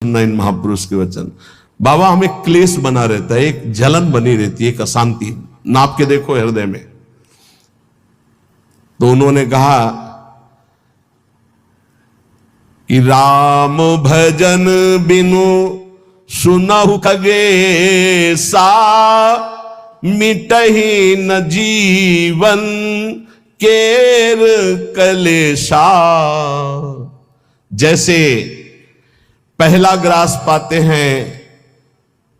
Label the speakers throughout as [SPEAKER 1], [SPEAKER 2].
[SPEAKER 1] सुनना इन महापुरुष के वचन। बाबा हमें क्लेश बना रहता है, एक जलन बनी रहती है, एक अशांति, नाप के देखो हृदय में। तो उन्होंने कहा कि राम भजन बिनु सुनहु खगेसा, मिटहि न जीवन केर कलेशा। जैसे पहला ग्रास पाते हैं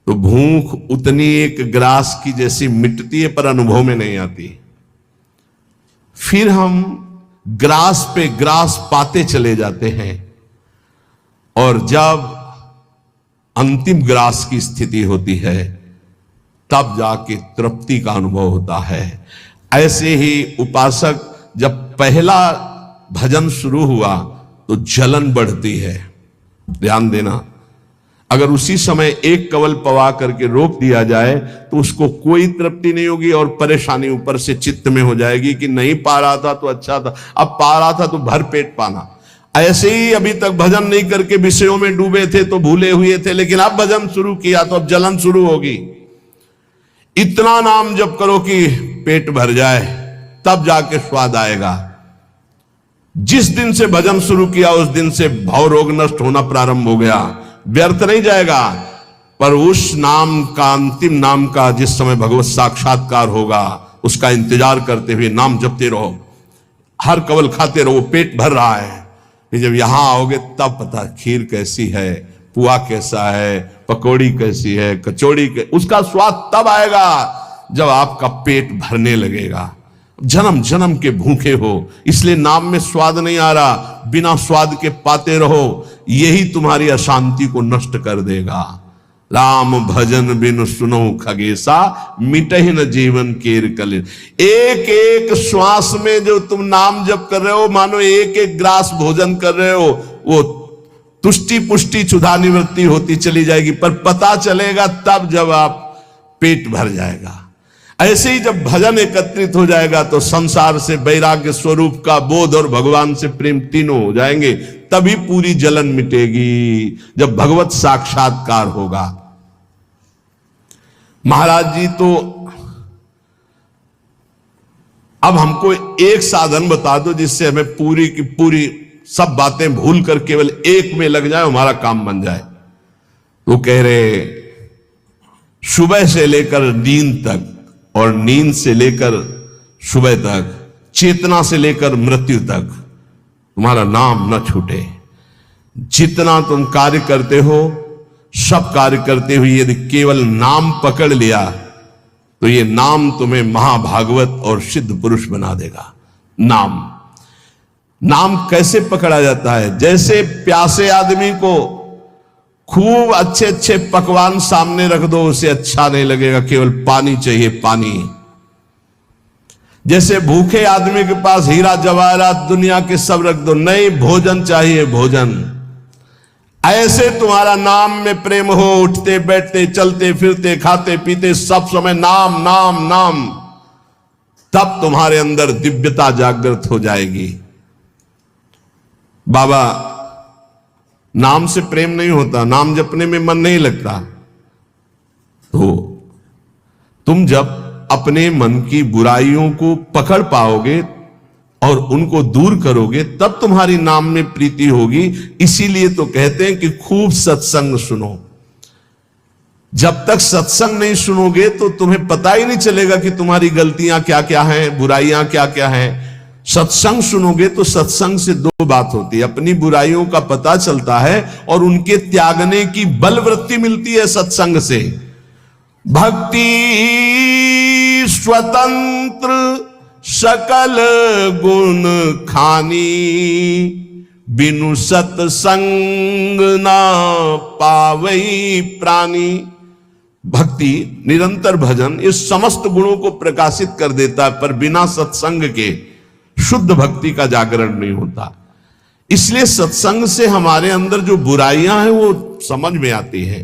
[SPEAKER 1] तो भूख उतनी एक ग्रास की जैसी मिटती है, पर अनुभव में नहीं आती। फिर हम ग्रास पे ग्रास पाते चले जाते हैं, और जब अंतिम ग्रास की स्थिति होती है तब जाके तृप्ति का अनुभव होता है। ऐसे ही उपासक जब पहला भजन शुरू हुआ तो जलन बढ़ती है। ध्यान देना, अगर उसी समय एक कवल पवा करके रोक दिया जाए तो उसको कोई तृप्ति नहीं होगी और परेशानी ऊपर से चित्त में हो जाएगी कि नहीं पा रहा था तो अच्छा था, अब पा रहा था तो भर पेट पाना। ऐसे ही अभी तक भजन नहीं करके विषयों में डूबे थे तो भूले हुए थे, लेकिन अब भजन शुरू किया तो अब जलन शुरू होगी। इतना नाम जप करो कि पेट भर जाए, तब जाके स्वाद आएगा। जिस दिन से भजन शुरू किया उस दिन से भव रोग नष्ट होना प्रारंभ हो गया। व्यर्थ नहीं जाएगा, पर उस नाम का, अंतिम नाम का, जिस समय भगवत साक्षात्कार होगा उसका इंतजार करते हुए नाम जपते रहो, हर कवल खाते रहो। पेट भर रहा है, फिर जब यहां आओगे तब पता खीर कैसी है, पुआ कैसा है, पकौड़ी कैसी है, कचौड़ी उसका स्वाद तब आएगा जब आपका पेट भरने लगेगा। जन्म जन्म के भूखे हो, इसलिए नाम में स्वाद नहीं आ रहा, बिना स्वाद के पाते रहो, यही तुम्हारी अशांति को नष्ट कर देगा। राम भजन बिनु सुनो खगेसा, मिटहि न जीवन केर कले। एक एक श्वास में जो तुम नाम जप कर रहे हो, मानो एक एक ग्रास भोजन कर रहे हो, वो तुष्टि पुष्टि क्षुधा निवृत्ति होती चली जाएगी, पर पता चलेगा तब जब आप पेट भर जाएगा। ऐसे ही जब भजन एकत्रित हो जाएगा तो संसार से वैराग्य स्वरूप का बोध और भगवान से प्रेम तीनों हो जाएंगे, तभी पूरी जलन मिटेगी, जब भगवत साक्षात्कार होगा। महाराज जी तो अब हमको एक साधन बता दो जिससे हमें पूरी की पूरी सब बातें भूल कर केवल एक में लग जाए, हमारा काम बन जाए। तो कह रहे सुबह से लेकर नींद तक और नींद से लेकर सुबह तक, चेतना से लेकर मृत्यु तक तुम्हारा नाम न छूटे। जितना तुम कार्य करते हो, सब कार्य करते हुए यदि केवल नाम पकड़ लिया तो ये नाम तुम्हें महाभागवत और सिद्ध पुरुष बना देगा। नाम कैसे पकड़ा जाता है? जैसे प्यासे आदमी को खूब अच्छे अच्छे पकवान सामने रख दो, उसे अच्छा नहीं लगेगा, केवल पानी चाहिए, पानी। जैसे भूखे आदमी के पास हीरा जवाहरात दुनिया के सब रख दो, नहीं, भोजन चाहिए, भोजन। ऐसे तुम्हारा नाम में प्रेम हो, उठते बैठते चलते फिरते खाते पीते सब समय नाम नाम नाम, तब तुम्हारे अंदर दिव्यता जागृत हो जाएगी। बाबा, नाम से प्रेम नहीं होता, नाम जपने में मन नहीं लगता, तो तुम जब अपने मन की बुराइयों को पकड़ पाओगे और उनको दूर करोगे तब तुम्हारी नाम में प्रीति होगी। इसीलिए तो कहते हैं कि खूब सत्संग सुनो। जब तक सत्संग नहीं सुनोगे तो तुम्हें पता ही नहीं चलेगा कि तुम्हारी गलतियां क्या क्या हैं, बुराइयां क्या क्या हैं। सत्संग सुनोगे तो सत्संग से दो बात होती है, अपनी बुराइयों का पता चलता है और उनके त्यागने की बलवृत्ति मिलती है सत्संग से। भक्ति स्वतंत्र सकल गुण खानी, बिनु सत्संग ना पावई प्राणी। भक्ति, निरंतर भजन, इस समस्त गुणों को प्रकाशित कर देता है, पर बिना सत्संग के शुद्ध भक्ति का जागरण नहीं होता। इसलिए सत्संग से हमारे अंदर जो बुराइयां हैं वो समझ में आती हैं,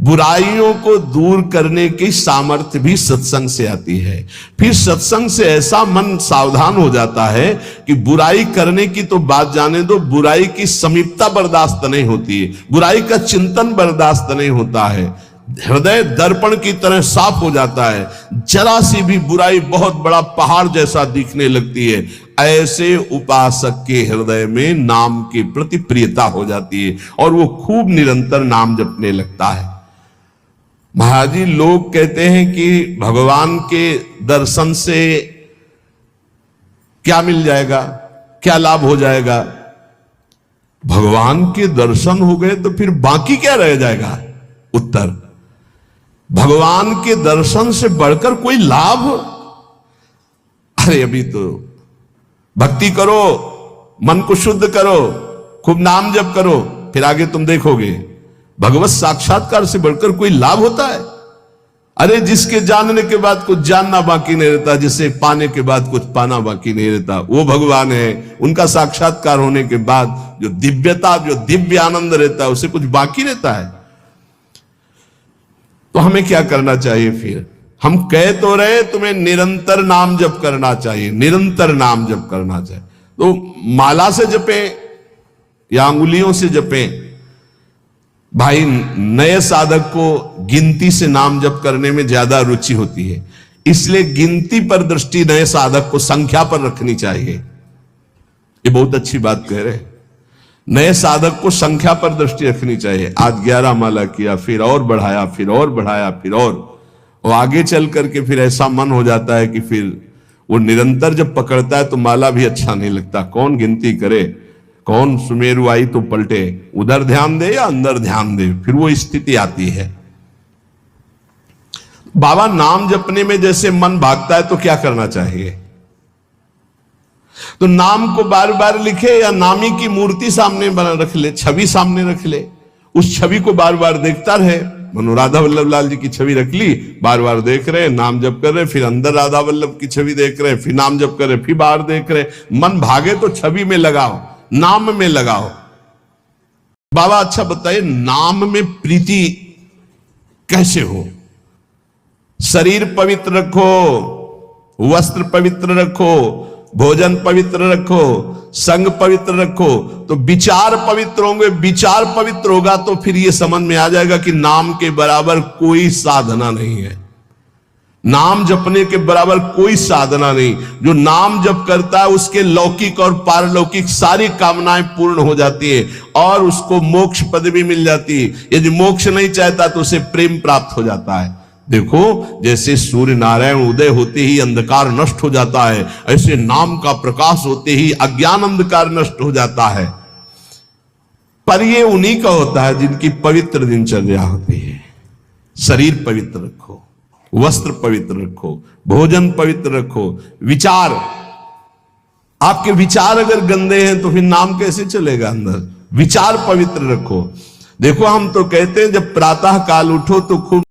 [SPEAKER 1] बुराइयों को दूर करने की सामर्थ्य भी सत्संग से आती है। फिर सत्संग से ऐसा मन सावधान हो जाता है कि बुराई करने की तो बात जाने दो, बुराई की समीपता बर्दाश्त नहीं होती है, बुराई का चिंतन बर्दाश्त नहीं होता है। हृदय दर्पण की तरह साफ हो जाता है, जरा सी भी बुराई बहुत बड़ा पहाड़ जैसा दिखने लगती है। ऐसे उपासक के हृदय में नाम के प्रति प्रियता हो जाती है और वो खूब निरंतर नाम जपने लगता है। महाराज जी, लोग कहते हैं कि भगवान के दर्शन से क्या मिल जाएगा, क्या लाभ हो जाएगा। भगवान के दर्शन हो गए तो फिर बाकी क्या रह जाएगा। उत्तर, भगवान के दर्शन से बढ़कर कोई लाभ। अरे अभी तो भक्ति करो, मन को शुद्ध करो, खूब नाम जप करो, फिर आगे तुम देखोगे भगवत साक्षात्कार से बढ़कर कोई लाभ होता है। अरे जिसके जानने के बाद कुछ जानना बाकी नहीं रहता, जिसे पाने के बाद कुछ पाना बाकी नहीं रहता, वो भगवान है। उनका साक्षात्कार होने के बाद जो दिव्यता, जो दिव्य आनंद रहता है, उसे कुछ बाकी रहता है। तो हमें क्या करना चाहिए फिर। हम कह तो रहे तुम्हें निरंतर नाम जप करना चाहिए, निरंतर नाम जप करना चाहिए। तो माला से जपे या अंगुलियों से जपे। भाई, नए साधक को गिनती से नाम जप करने में ज्यादा रुचि होती है, इसलिए गिनती पर दृष्टि नए साधक को संख्या पर रखनी चाहिए। ये बहुत अच्छी बात कह रहे हैं। नए साधक को संख्या पर दृष्टि रखनी चाहिए। आज 11 माला किया, फिर और बढ़ाया, फिर और बढ़ाया, फिर और आगे चल करके फिर ऐसा मन हो जाता है कि फिर वो निरंतर जब पकड़ता है तो माला भी अच्छा नहीं लगता। कौन गिनती करे, कौन सुमेरु आई तो पलटे, उधर ध्यान दे या अंदर ध्यान दे, फिर वो स्थिति आती है। बाबा, नाम जपने में जैसे मन भागता है तो क्या करना चाहिए। तो नाम को बार बार लिखे या नामी की मूर्ति सामने बना रख ले, छवि सामने रख ले, उस छवि को बार बार देखता रहे। मनो राधा वल्लभ लाल जी की छवि रख ली, बार बार देख रहे, नाम जप कर रहे, फिर अंदर राधा वल्लभ की छवि देख रहे, फिर नाम जप कर रहे, फिर बाहर देख रहे। मन भागे तो छवि में लगाओ, नाम में लगाओ। बाबा अच्छा बताइए, नाम में प्रीति कैसे हो। शरीर पवित्र रखो, वस्त्र पवित्र रखो, भोजन पवित्र रखो, संग पवित्र रखो, तो विचार पवित्र होंगे। विचार पवित्र होगा तो फिर यह समझ में आ जाएगा कि नाम के बराबर कोई साधना नहीं है, नाम जपने के बराबर कोई साधना नहीं। जो नाम जप करता है उसके लौकिक और पारलौकिक सारी कामनाएं पूर्ण हो जाती है और उसको मोक्ष पदवी मिल जाती है। यदि मोक्ष नहीं चाहता तो उसे प्रेम प्राप्त हो जाता है। देखो, जैसे सूर्य नारायण उदय होते ही अंधकार नष्ट हो जाता है, ऐसे नाम का प्रकाश होते ही अज्ञान अंधकार नष्ट हो जाता है। पर ये उन्हीं का होता है जिनकी पवित्र दिनचर्या होती है। शरीर पवित्र रखो, वस्त्र पवित्र रखो, भोजन पवित्र रखो, विचार, आपके विचार अगर गंदे हैं तो फिर नाम कैसे चलेगा अंदर। विचार पवित्र रखो। देखो, हम तो कहते हैं जब प्रातः काल उठो तो खूब